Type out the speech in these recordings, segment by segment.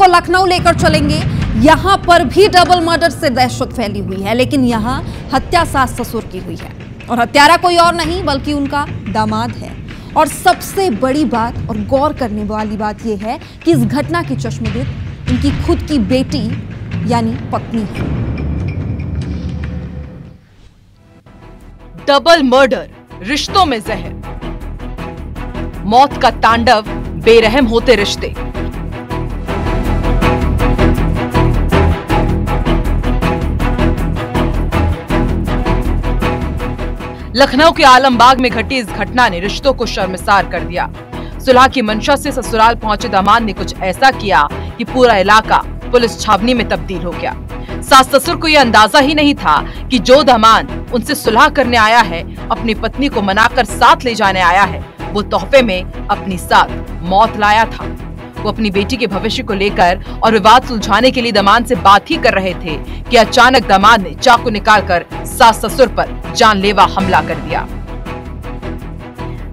लखनऊ लेकर चलेंगे। यहां पर भी डबल मर्डर से दहशत फैली हुई है, लेकिन यहां हत्या सास ससुर की हुई है और हत्यारा कोई और नहीं बल्कि उनका दामाद है। और सबसे बड़ी बात और गौर करने वाली बात यह है कि इस घटना की चश्मदीद उनकी खुद की बेटी यानी पत्नी है। डबल मर्डर, रिश्तों में जहर, मौत का तांडव, बेरहम होते रिश्ते। लखनऊ के आलमबाग में घटी इस घटना ने रिश्तों को शर्मसार कर दिया। सुलह की मंशा से ससुराल पहुंचे दामाद ने कुछ ऐसा किया कि पूरा इलाका पुलिस छावनी में तब्दील हो गया। सास ससुर को यह अंदाजा ही नहीं था कि जो दामाद उनसे सुलह करने आया है, अपनी पत्नी को मनाकर साथ ले जाने आया है, वो तोहफे में अपनी साथ मौत लाया था। वो अपनी बेटी के भविष्य को लेकर और विवाद सुलझाने के लिए दामाद से बात ही कर रहे थे कि अचानक दामाद ने चाकू निकालकर सास ससुर पर जानलेवा हमला कर दिया।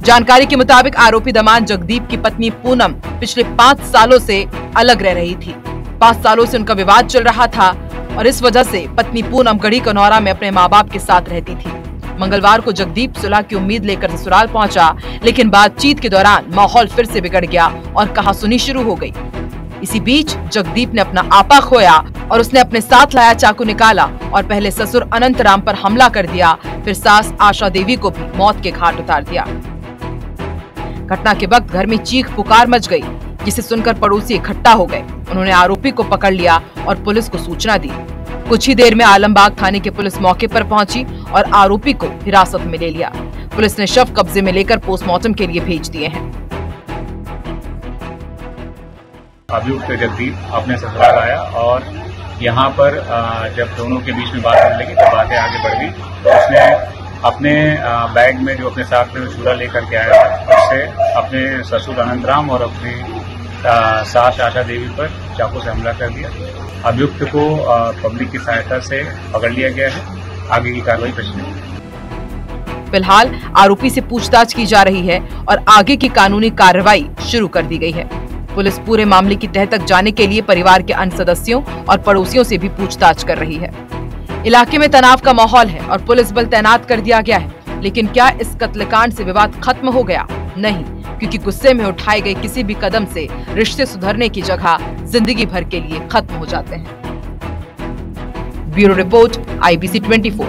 जानकारी के मुताबिक आरोपी दामाद जगदीप की पत्नी पूनम पिछले 5 सालों से अलग रह रही थी। 5 सालों से उनका विवाद चल रहा था और इस वजह से पत्नी पूनम गढ़ी कनौरा में अपने माँ बाप के साथ रहती थी। मंगलवार को जगदीप सुलह की उम्मीद लेकर ससुराल पहुंचा, लेकिन बातचीत के दौरान माहौल फिर से बिगड़ गया और कहासुनी शुरू हो गई। इसी बीच जगदीप ने अपना आपा खोया और उसने अपने साथ लाया चाकू निकाला और पहले ससुर अनंतराम पर हमला कर दिया, फिर सास आशा देवी को भी मौत के घाट उतार दिया। घटना के वक्त घर में चीख पुकार मच गई, जिसे सुनकर पड़ोसी इकट्ठा हो गए। उन्होंने आरोपी को पकड़ लिया और पुलिस को सूचना दी। कुछ ही देर में आलमबाग थाने की पुलिस मौके पर पहुंची और आरोपी को हिरासत में ले लिया। पुलिस ने शव कब्जे में लेकर पोस्टमार्टम के लिए भेज दिए हैं। अभियुक्त जगदीप अपने ससुराल आया और यहाँ पर जब दोनों के बीच में बात होने लगी तो बातें आगे बढ़ गई। तो उसने अपने बैग में जो अपने साथ में चूड़ा लेकर के आया था, उससे अपने ससुर अनंतराम और अपनी सास आशा देवी पर चाकू से हमला कर दिया। अभियुक्त को पब्लिक की सहायता से पकड़ लिया गया है। आगे की कार्रवाई प्रश्न। फिलहाल आरोपी से पूछताछ की जा रही है और आगे की कानूनी कार्रवाई शुरू कर दी गई है। पुलिस पूरे मामले की तह तक जाने के लिए परिवार के अन्य सदस्यों और पड़ोसियों से भी पूछताछ कर रही है। इलाके में तनाव का माहौल है और पुलिस बल तैनात कर दिया गया है। लेकिन क्या इस कत्लकांड से विवाद खत्म हो गया? नहीं, क्योंकि गुस्से में उठाए गए किसी भी कदम से रिश्ते सुधरने की जगह जिंदगी भर के लिए खत्म हो जाते हैं। Bureau report, IBC 24।